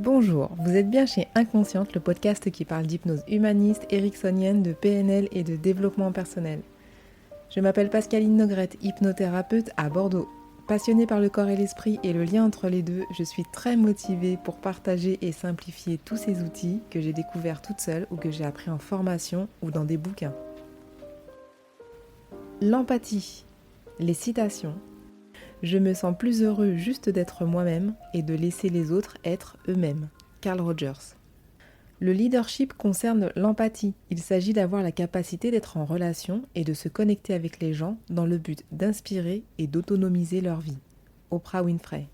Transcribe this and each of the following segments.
Bonjour, vous êtes bien chez Inconsciente, le podcast qui parle d'hypnose humaniste, ericksonienne, de PNL et de développement personnel. Je m'appelle Pascaline Nogrette, hypnothérapeute à Bordeaux. Passionnée par le corps et l'esprit et le lien entre les deux, je suis très motivée pour partager et simplifier tous ces outils que j'ai découverts toute seule ou que j'ai appris en formation ou dans des bouquins. L'empathie, les citations. Je me sens plus heureux juste d'être moi-même et de laisser les autres être eux-mêmes. Carl Rogers. Le leadership concerne l'empathie. Il s'agit d'avoir la capacité d'être en relation et de se connecter avec les gens dans le but d'inspirer et d'autonomiser leur vie. Oprah Winfrey.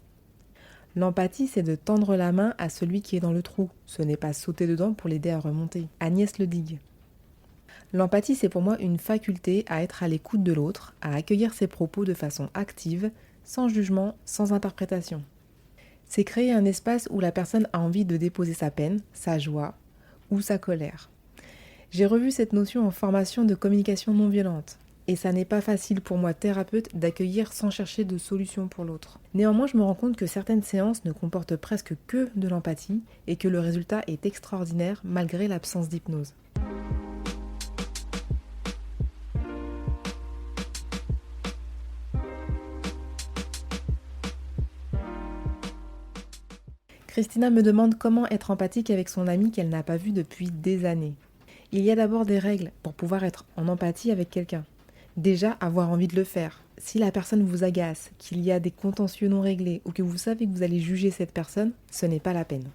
L'empathie, c'est de tendre la main à celui qui est dans le trou. Ce n'est pas sauter dedans pour l'aider à remonter. Agnès Le Digue. L'empathie, c'est pour moi une faculté à être à l'écoute de l'autre, à accueillir ses propos de façon active, sans jugement, sans interprétation. C'est créer un espace où la personne a envie de déposer sa peine, sa joie ou sa colère. J'ai revu cette notion en formation de communication non violente. Et ça n'est pas facile pour moi, thérapeute, d'accueillir sans chercher de solution pour l'autre. Néanmoins, je me rends compte que certaines séances ne comportent presque que de l'empathie et que le résultat est extraordinaire malgré l'absence d'hypnose. Christina me demande comment être empathique avec son amie qu'elle n'a pas vue depuis des années. Il y a d'abord des règles pour pouvoir être en empathie avec quelqu'un. Déjà, avoir envie de le faire. Si la personne vous agace, qu'il y a des contentieux non réglés ou que vous savez que vous allez juger cette personne, ce n'est pas la peine.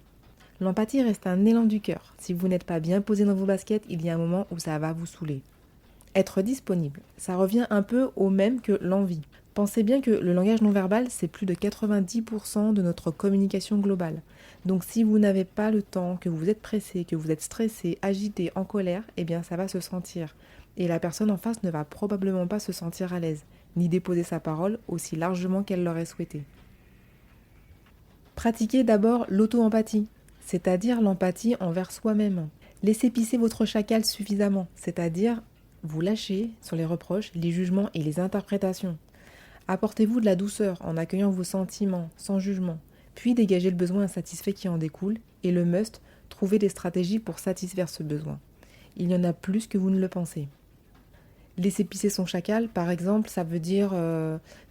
L'empathie reste un élan du cœur. Si vous n'êtes pas bien posé dans vos baskets, il y a un moment où ça va vous saouler. Être disponible, ça revient un peu au même que l'envie. Pensez bien que le langage non verbal, c'est plus de 90% de notre communication globale. Donc si vous n'avez pas le temps, que vous êtes pressé, que vous êtes stressé, agité, en colère, eh bien ça va se sentir. Et la personne en face ne va probablement pas se sentir à l'aise, ni déposer sa parole aussi largement qu'elle l'aurait souhaité. Pratiquez d'abord l'auto-empathie, c'est-à-dire l'empathie envers soi-même. Laissez pisser votre chacal suffisamment, c'est-à-dire vous lâchez sur les reproches, les jugements et les interprétations. Apportez-vous de la douceur en accueillant vos sentiments, sans jugement, puis dégagez le besoin insatisfait qui en découle, et le must, trouvez des stratégies pour satisfaire ce besoin. Il y en a plus que vous ne le pensez. Laisser pisser son chacal, par exemple, ça veut dire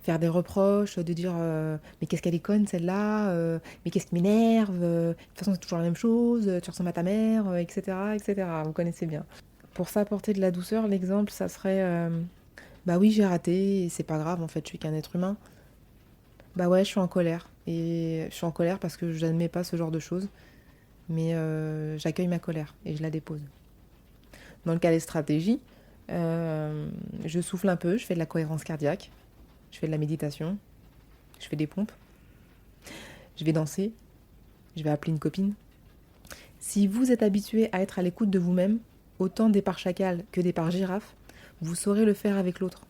faire des reproches, de dire mais qu'est-ce qu'elle est conne celle-là, mais qu'est-ce qui m'énerve, de toute façon c'est toujours la même chose, tu ressembles à ta mère, etc., etc. Vous connaissez bien. Pour s'apporter de la douceur, l'exemple, ça serait bah oui, j'ai raté, et c'est pas grave, en fait, je suis qu'un être humain. Bah ouais, je suis en colère. Et je suis en colère parce que je n'admets pas ce genre de choses. Mais j'accueille ma colère et je la dépose. Dans le cas des stratégies, je souffle un peu, je fais de la cohérence cardiaque, je fais de la méditation, je fais des pompes, je vais danser, je vais appeler une copine. Si vous êtes habitué à être à l'écoute de vous-même, autant des parts chacal que des parts girafe, vous saurez le faire avec l'autre.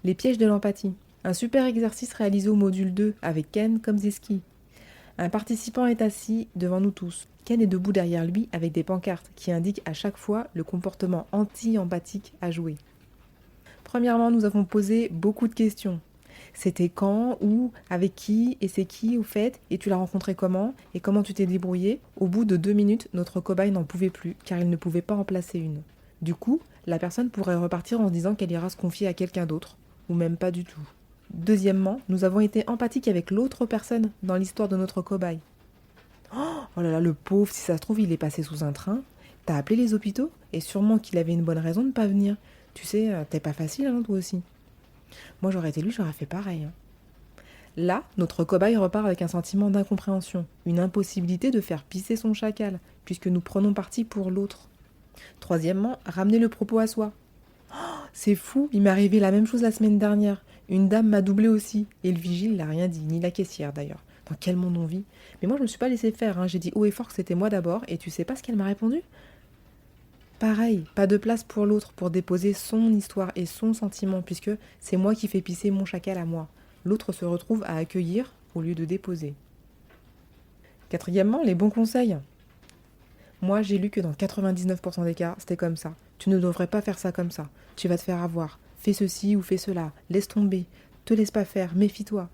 Les pièges de l'empathie. Un super exercice réalisé au module 2 avec Ken Komzeski. Un participant est assis devant nous tous. Ken est debout derrière lui avec des pancartes qui indiquent à chaque fois le comportement anti-empathique à jouer. Premièrement, nous avons posé beaucoup de questions. C'était quand, où, avec qui, et c'est qui au fait, et tu l'as rencontré comment, et comment tu t'es débrouillé. Au bout de 2 minutes, notre cobaye n'en pouvait plus, car il ne pouvait pas en placer une. Du coup, la personne pourrait repartir en se disant qu'elle ira se confier à quelqu'un d'autre, ou même pas du tout. Deuxièmement, nous avons été empathiques avec l'autre personne dans l'histoire de notre cobaye. Oh là là, le pauvre, si ça se trouve, il est passé sous un train. T'as appelé les hôpitaux, et sûrement qu'il avait une bonne raison de ne pas venir. Tu sais, t'es pas facile, hein, toi aussi. Moi, j'aurais été lui, j'aurais fait pareil. Hein. Là, notre cobaye repart avec un sentiment d'incompréhension, une impossibilité de faire pisser son chacal, puisque nous prenons parti pour l'autre. Troisièmement, ramener le propos à soi. C'est fou, il m'est arrivé la même chose la semaine dernière. Une dame m'a doublé aussi, et le vigile n'a rien dit, ni la caissière d'ailleurs. Dans quel monde on vit? Mais moi, je me suis pas laissé faire, hein. J'ai dit haut et fort que c'était moi d'abord, et tu sais pas ce qu'elle m'a répondu? Pareil, pas de place pour l'autre pour déposer son histoire et son sentiment, puisque c'est moi qui fais pisser mon chacal à moi. L'autre se retrouve à accueillir au lieu de déposer. Quatrièmement, les bons conseils. Moi, j'ai lu que dans 99% des cas, c'était comme ça. Tu ne devrais pas faire ça comme ça. Tu vas te faire avoir. Fais ceci ou fais cela. Laisse tomber. Te laisse pas faire. Méfie-toi.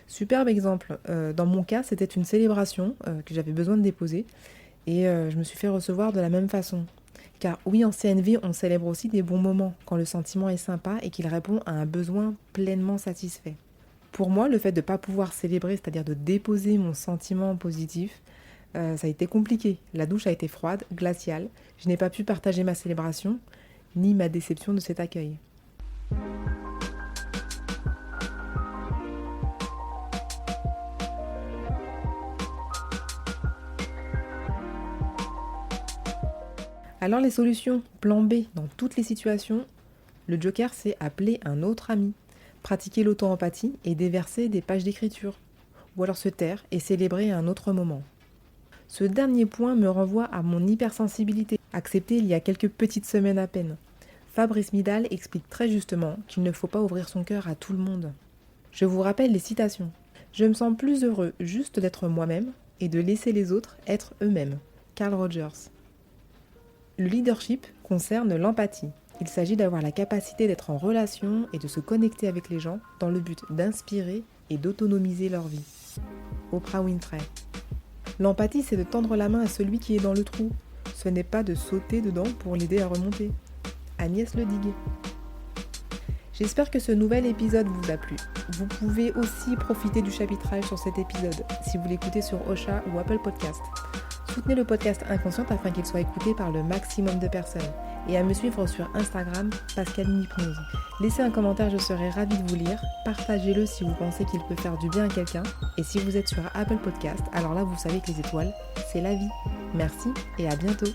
Superbe exemple. Dans mon cas, c'était une célébration que j'avais besoin de déposer et je me suis fait recevoir de la même façon. Car oui, en CNV, on célèbre aussi des bons moments quand le sentiment est sympa et qu'il répond à un besoin pleinement satisfait. Pour moi, le fait de ne pas pouvoir célébrer, c'est-à-dire de déposer mon sentiment positif, ça a été compliqué. La douche a été froide, glaciale. Je n'ai pas pu partager ma célébration, ni ma déception de cet accueil. Alors les solutions, plan B dans toutes les situations, le Joker c'est appeler un autre ami, pratiquer l'auto-empathie et déverser des pages d'écriture, ou alors se taire et célébrer un autre moment. Ce dernier point me renvoie à mon hypersensibilité, acceptée il y a quelques petites semaines à peine. Fabrice Midal explique très justement qu'il ne faut pas ouvrir son cœur à tout le monde. Je vous rappelle les citations. Je me sens plus heureux juste d'être moi-même et de laisser les autres être eux-mêmes. Carl Rogers. Le leadership concerne l'empathie. Il s'agit d'avoir la capacité d'être en relation et de se connecter avec les gens dans le but d'inspirer et d'autonomiser leur vie. Oprah Winfrey. L'empathie, c'est de tendre la main à celui qui est dans le trou. Ce n'est pas de sauter dedans pour l'aider à remonter. Agnès Ledigue. J'espère que ce nouvel épisode vous a plu. Vous pouvez aussi profiter du chapitrage sur cet épisode si vous l'écoutez sur Ocha ou Apple Podcast. Soutenez le podcast Inconsciente afin qu'il soit écouté par le maximum de personnes et à me suivre sur Instagram, Pascaline Hypnose. Laissez un commentaire, je serai ravie de vous lire. Partagez-le si vous pensez qu'il peut faire du bien à quelqu'un. Et si vous êtes sur Apple Podcast, alors là vous savez que les étoiles, c'est la vie. Merci et à bientôt.